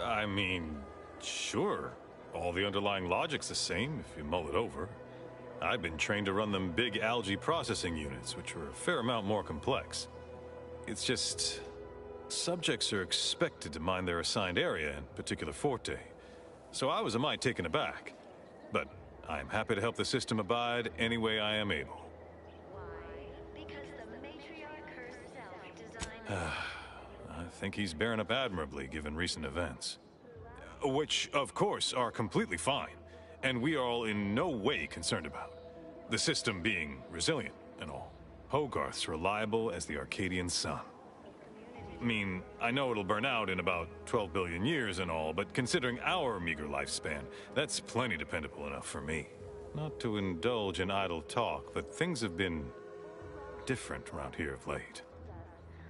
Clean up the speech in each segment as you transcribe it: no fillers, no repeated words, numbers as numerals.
I mean, sure. All the underlying logic's the same if you mull it over. I've been trained to run them big algae processing units, which are a fair amount more complex. It's just... subjects are expected to mind their assigned area and particular forte. So I was a mite taken aback. But I'm happy to help the system abide any way I am able. I think he's bearing up admirably given recent events. Which, of course, are completely fine, and we are all in no way concerned about. The system being resilient and all. Hogarth's reliable as the Arcadian sun. I mean, I know it'll burn out in about 12 billion years and all, but considering our meager lifespan, that's plenty dependable enough for me. Not to indulge in idle talk, but things have been different around here of late.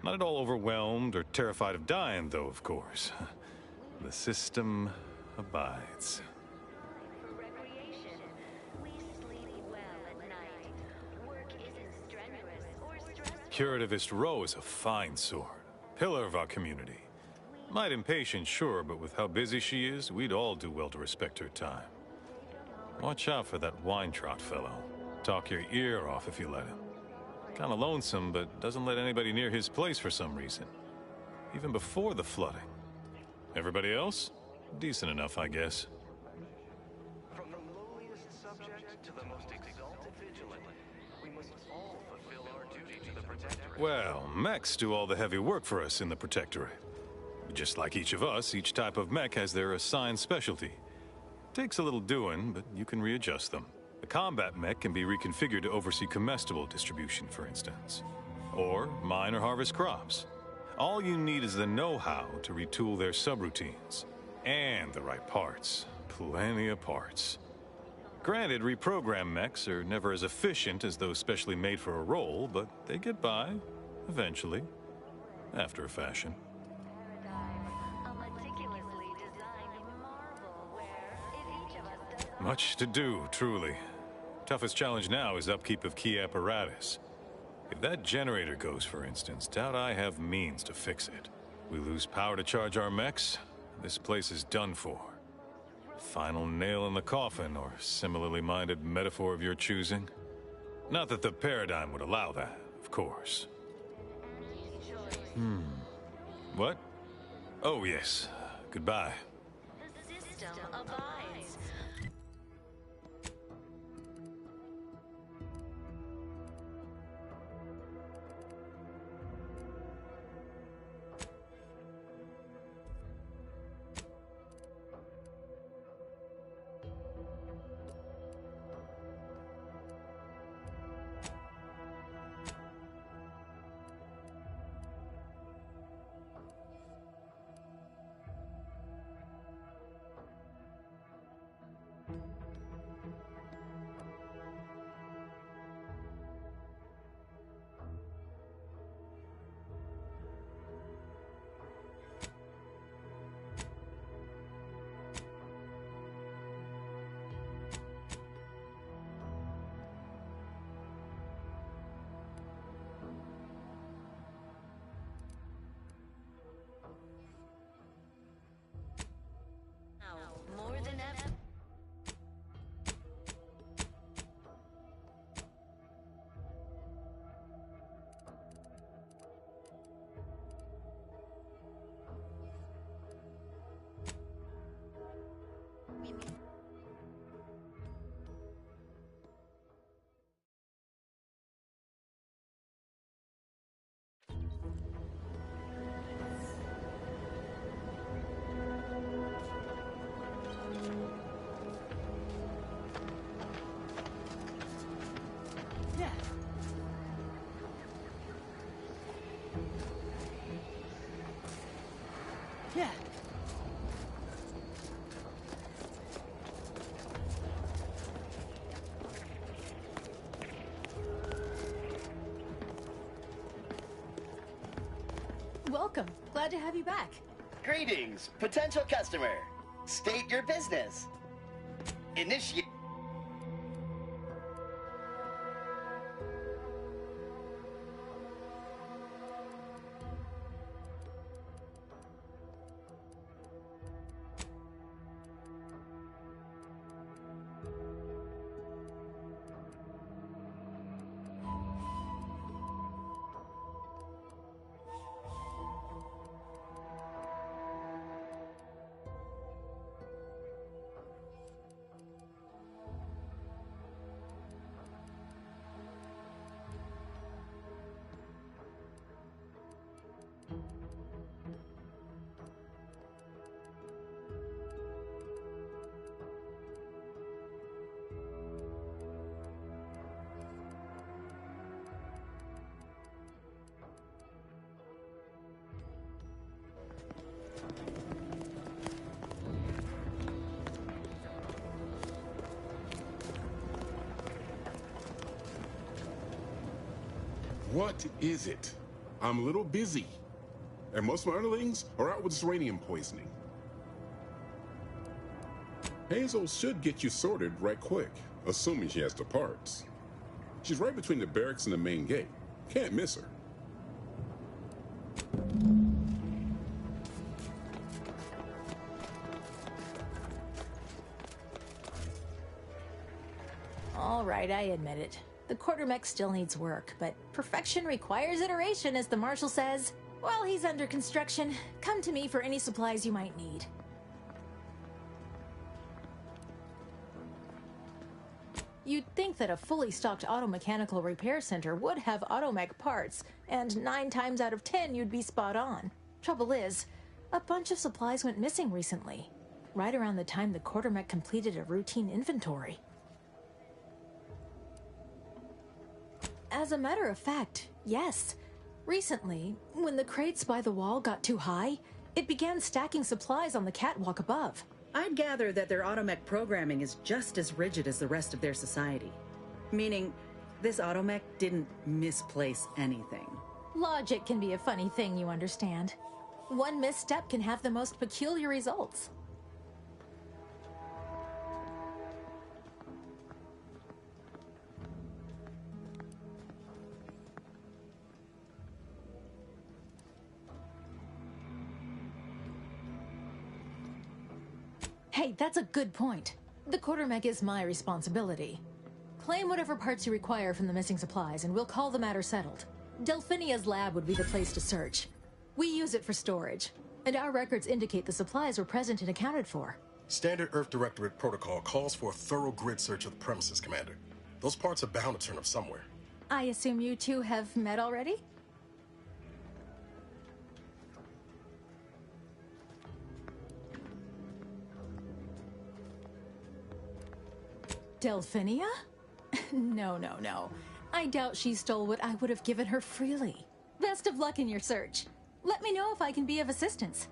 Not at all overwhelmed or terrified of dying, though, of course. The system abides. Curativist Row is a fine sword. Pillar of our community. Might impatient, sure, but with how busy she is, we'd all do well to respect her time. Watch out for that Weintraut fellow. Talk your ear off if you let him. Kinda lonesome, but doesn't let anybody near his place for some reason. Even before the flooding. Everybody else? Decent enough, I guess. From the lowliest subject to the most exalted vigilant, we must all fulfill our duty to the Protectorate. Well, mechs do all the heavy work for us in the Protectorate. Just like each of us, each type of mech has their assigned specialty. Takes a little doing, but you can readjust them. A combat mech can be reconfigured to oversee comestible distribution, for instance. Or mine or harvest crops. All you need is the know-how to retool their subroutines. And the right parts. Plenty of parts. Granted, reprogram mechs are never as efficient as those specially made for a role, but they get by, eventually. After a fashion. Much to do, truly. Toughest challenge now is upkeep of key apparatus. If that generator goes, for instance, doubt I have means to fix it. We lose power to charge our mechs, this place is done for. Final nail in the coffin, or similarly minded metaphor of your choosing. Not that the paradigm would allow that, of course. What? Oh, yes. Goodbye. The system abides. More than ever. Yeah. Welcome. Glad to have you back. Greetings, potential customer. State your business. Initiate. What is it? I'm a little busy. And most of my underlings are out with uranium poisoning. Hazel should get you sorted right quick, assuming she has the parts. She's right between the barracks and the main gate. Can't miss her. All right, I admit it. The quartermech still needs work, but perfection requires iteration, as the Marshal says. While he's under construction, come to me for any supplies you might need. You'd think that a fully stocked auto-mechanical repair center would have automech parts, and 9 times out of 10 you'd be spot on. Trouble is, a bunch of supplies went missing recently, right around the time the quartermech completed a routine inventory. As a matter of fact, yes. Recently, when the crates by the wall got too high, it began stacking supplies on the catwalk above. I'd gather that their automech programming is just as rigid as the rest of their society. Meaning, this automech didn't misplace anything. Logic can be a funny thing, you understand. One misstep can have the most peculiar results. Hey, that's a good point. The quartermech is my responsibility. Claim whatever parts you require from the missing supplies, and we'll call the matter settled. Delphinia's lab would be the place to search. We use it for storage, and our records indicate the supplies were present and accounted for. Standard Earth Directorate protocol calls for a thorough grid search of the premises, Commander. Those parts are bound to turn up somewhere. I assume you two have met already? Delphinia? No. I doubt she stole what I would have given her freely. Best of luck in your search. Let me know if I can be of assistance.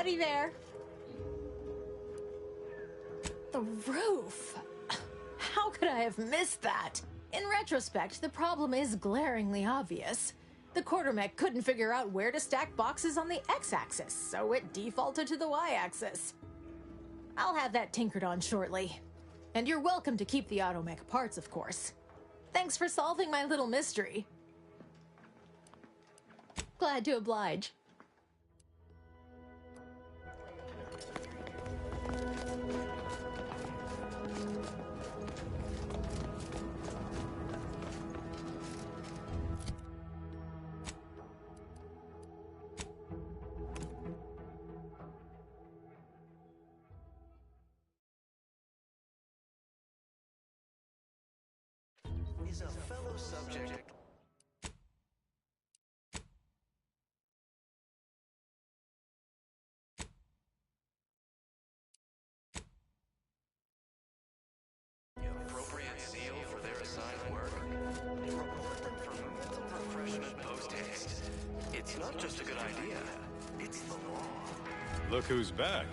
Already there. The roof. How could I have missed that? In retrospect, the problem is glaringly obvious. The quartermech couldn't figure out where to stack boxes on the x-axis, so it defaulted to the y-axis. I'll have that tinkered on shortly. And you're welcome to keep the automech parts, of course. Thanks for solving my little mystery. Glad to oblige. Is a fellow subject appropriate zeal for their assigned work? Report them for mental refreshment post-haste. It's not just a good idea, it's the law. Look who's back.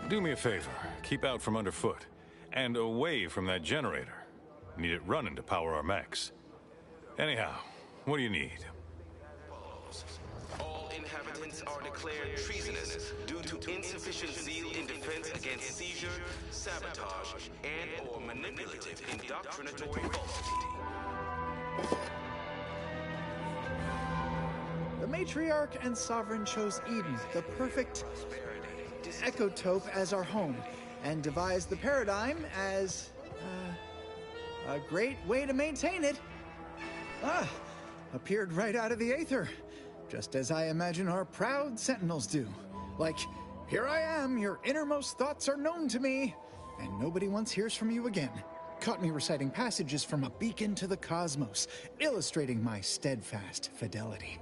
Do me a favor. Keep out from underfoot. And away from that generator. Need it running to power our mechs. Anyhow, what do you need? All inhabitants are declared treasonous due to insufficient zeal in defense against seizure, sabotage, and/or manipulative indoctrinatory falsity. The Matriarch and Sovereign chose Eden, the perfect ecotope, as our home, and devised the paradigm as a great way to maintain it. Appeared right out of the aether, just as I imagine our proud sentinels do. Like, here I am, your innermost thoughts are known to me, and nobody once hears from you again. Caught me reciting passages from a beacon to the cosmos, illustrating my steadfast fidelity.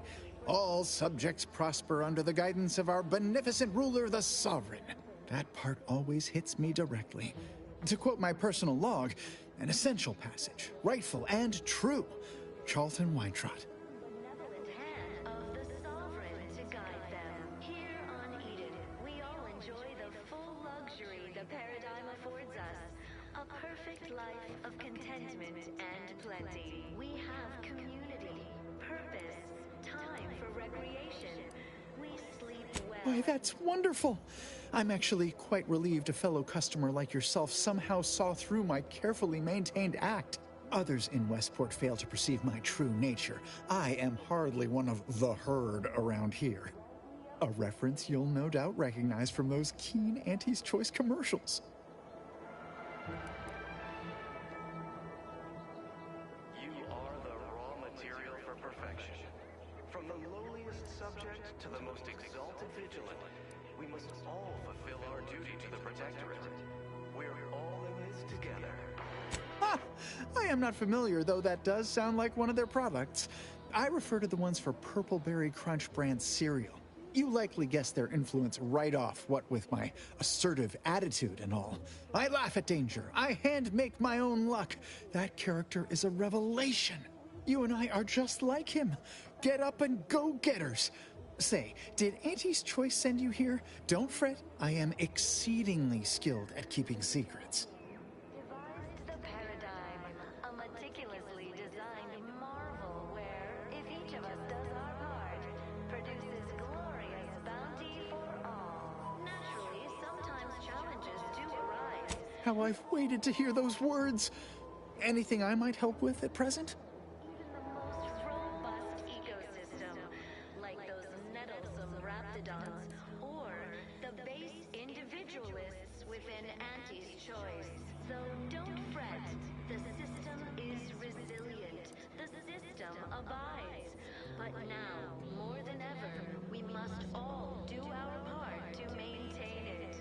All subjects prosper under the guidance of our beneficent ruler, the Sovereign. That part always hits me directly. To quote my personal log, an essential passage, rightful and true. Charlton Weintraut. Benevolent hand of the Sovereign to guide them. Here on Eden, we all enjoy the full luxury the paradigm affords us. A perfect life of contentment and plenty. We have community, purpose, time for recreation. We sleep well. Why, that's wonderful. I'm actually quite relieved a fellow customer like yourself somehow saw through my carefully maintained act. Others in Westport fail to perceive my true nature. I am hardly one of the herd around here. A reference you'll no doubt recognize from those keen Auntie's Choice commercials. You are the raw material for perfection. From the lowliest subject to the most exalted vigilant, we must all fulfill our duty to the Protectorate. We're all in this together. I am not familiar, though that does sound like one of their products. I refer to the ones for Purple Berry Crunch brand cereal. You likely guessed their influence right off, what with my assertive attitude and all. I laugh at danger. I hand make my own luck. That character is a revelation. You and I are just like him. Get up and go-getters. Say, did Auntie's Choice send you here? Don't fret, I am exceedingly skilled at keeping secrets. Devised the paradigm, a meticulously designed marvel where, if each of us does our part, produces glorious bounty for all. Naturally, sometimes challenges do arise. How I've waited to hear those words. Anything I might help with at present? Even the most robust ecosystem, like those nettlesome raptidons, or the base individualists within Auntie's Choice. So don't fret, the system is resilient, the system abides. But now, more than ever, we must all do our part to maintain it.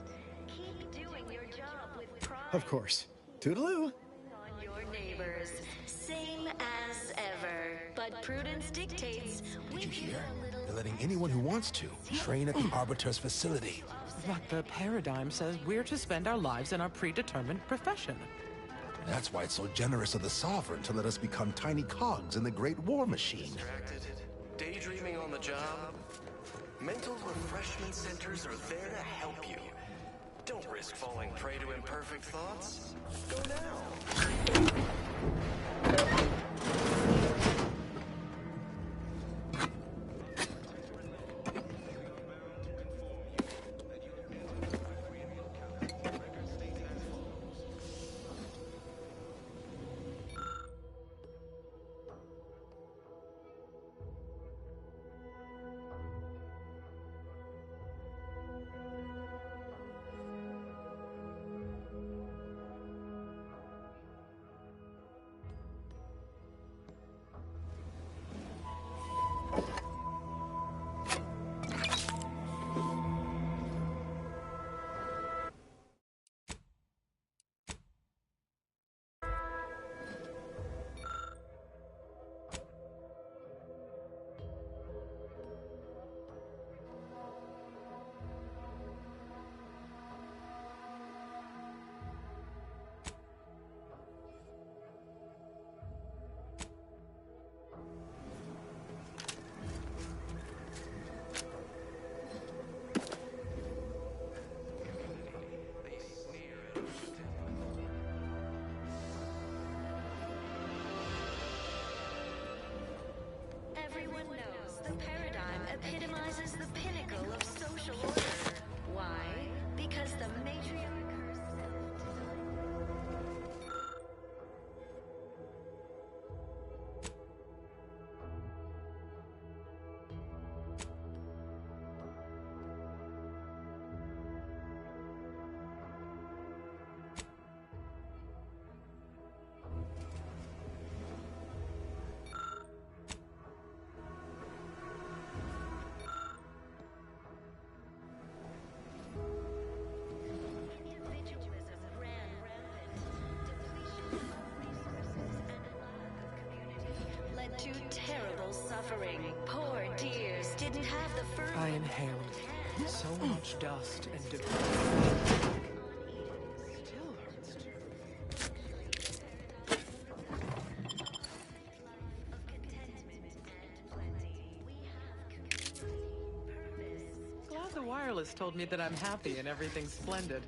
Keep doing your job with pride. Of course. Toodaloo. On your neighbors, same as ever. But prudence dictates. Did you hear? They're letting anyone who wants to train at the Arbiter's facility. But the paradigm says we're to spend our lives in our predetermined profession. That's why it's so generous of the Sovereign to let us become tiny cogs in the Great War Machine. Distracted, daydreaming on the job. Mental refreshment centers are there to help you. Don't risk falling prey to imperfect thoughts. Go now. Everyone knows the paradigm epitomizes the pinnacle of social order. Why? Because the matriarch to terrible suffering. Poor dears didn't have the first. I inhaled so much dust and debris. Still hurts too. Glad the wireless told me that I'm happy and everything's splendid.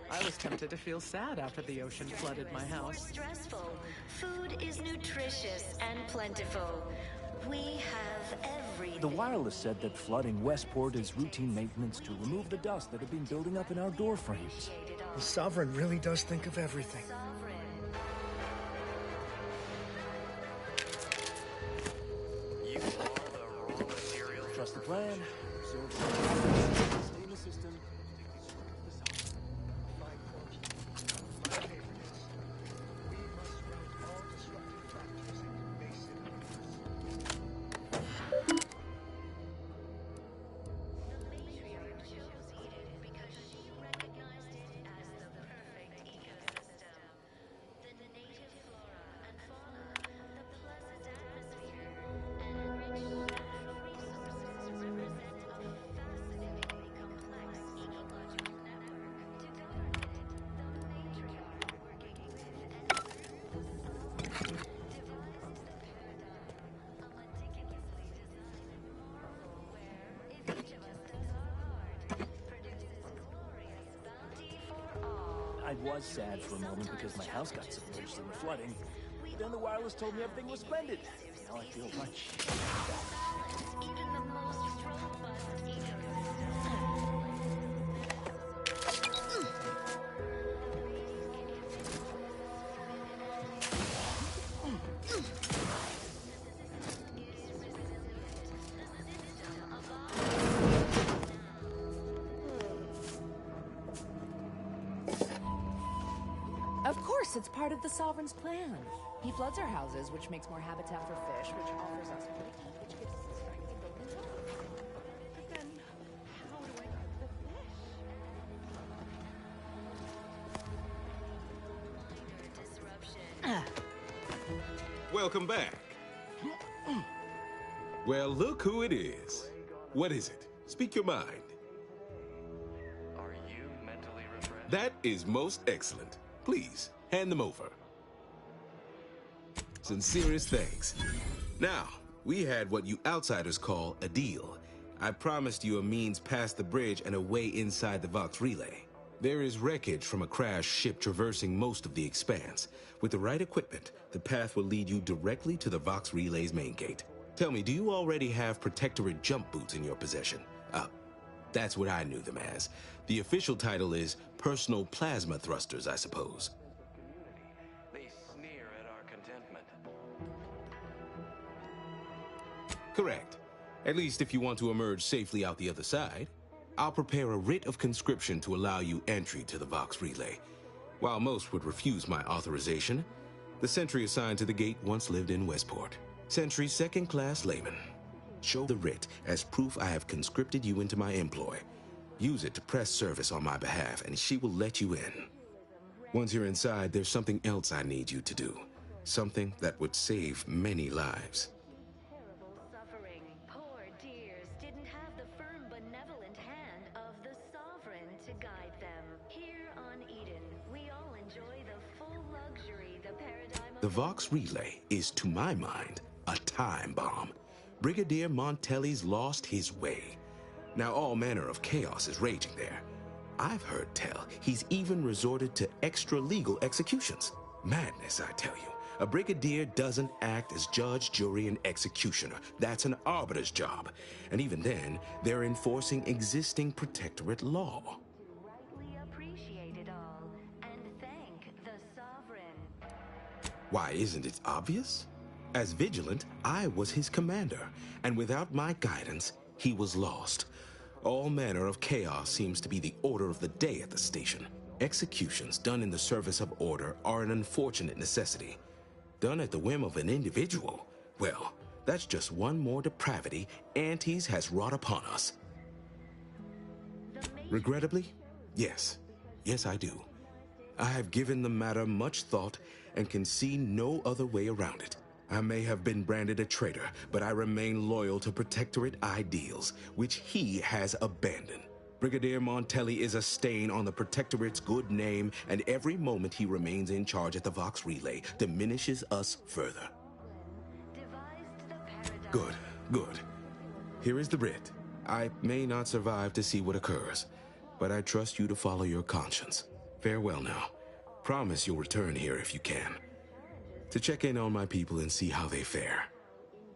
I was tempted to feel sad after the ocean flooded my house. Stressful. Food is nutritious and plentiful. We have everything. The wireless said that flooding Westport is routine maintenance to remove the dust that had been building up in our door frames. The Sovereign really does think of everything. You are the raw material. Trust the plan. Stay in the system. I was sad for a moment because my house got submerged in the flooding. Then the wireless told me everything was splendid. Now I feel much better. Even the most robust Of course, it's part of the Sovereign's plan. He floods our houses, which makes more habitat for fish, which offers us more to eat, which gives us the strength to build new homes. But then, how do I get the fish? Welcome back. Well, look who it is. What is it? Speak your mind. Are you mentally refreshed? That is most excellent. Please, hand them over. Sincerest thanks. Now, we had what you outsiders call a deal. I promised you a means past the bridge and a way inside the Vox Relay. There is wreckage from a crashed ship traversing most of the expanse. With the right equipment, the path will lead you directly to the Vox Relay's main gate. Tell me, do you already have Protectorate jump boots in your possession? That's what I knew them as. The official title is Personal Plasma Thrusters, I suppose. They sneer at our contentment. Correct. At least if you want to emerge safely out the other side. I'll prepare a writ of conscription to allow you entry to the Vox Relay. While most would refuse my authorization, the sentry assigned to the gate once lived in Westport. Sentry second-class layman. Show the writ as proof I have conscripted you into my employ. Use it to press service on my behalf, and she will let you in. Once you're inside, there's something else I need you to do. Something that would save many lives. Terrible suffering. Poor dears didn't have the firm, benevolent hand of the Sovereign to guide them. Here on Eden, we all enjoy the full luxury, the paradigm of... The Vox Relay is, to my mind, a time bomb. Brigadier Montelli's lost his way. Now all manner of chaos is raging there. I've heard tell he's even resorted to extra-legal executions. Madness, I tell you. A brigadier doesn't act as judge, jury, and executioner. That's an arbiter's job. And even then, they're enforcing existing Protectorate law. To rightly appreciate it all and thank the Sovereign. Why, isn't it obvious? As Vigilant, I was his commander, and without my guidance, he was lost. All manner of chaos seems to be the order of the day at the station. Executions done in the service of order are an unfortunate necessity. Done at the whim of an individual, well, that's just one more depravity Antes has wrought upon us. Regrettably, yes. Yes, I do. I have given the matter much thought and can see no other way around it. I may have been branded a traitor, but I remain loyal to Protectorate ideals, which he has abandoned. Brigadier Montelli is a stain on the Protectorate's good name, and every moment he remains in charge at the Vox Relay diminishes us further. Good, good. Here is the writ. I may not survive to see what occurs, but I trust you to follow your conscience. Farewell now. Promise you'll return here if you can, to check in on my people and see how they fare.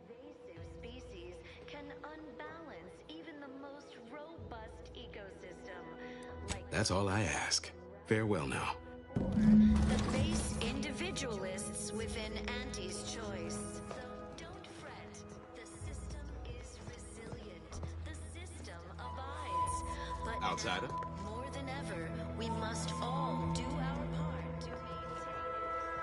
Invasive species can unbalance even the most robust ecosystem. Like That's all I ask. Farewell now. the base individualists within Anti's choice. So don't fret. The system is resilient. The system abides. But Outsider? now, more than ever, we must all do our part to maintain.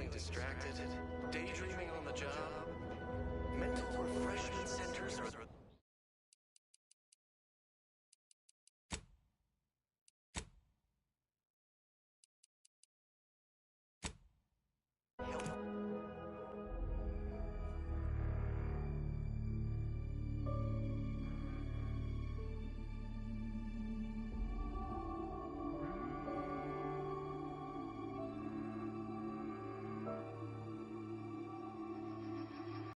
feeling distracted, daydreaming on the job? Mental refreshment centers are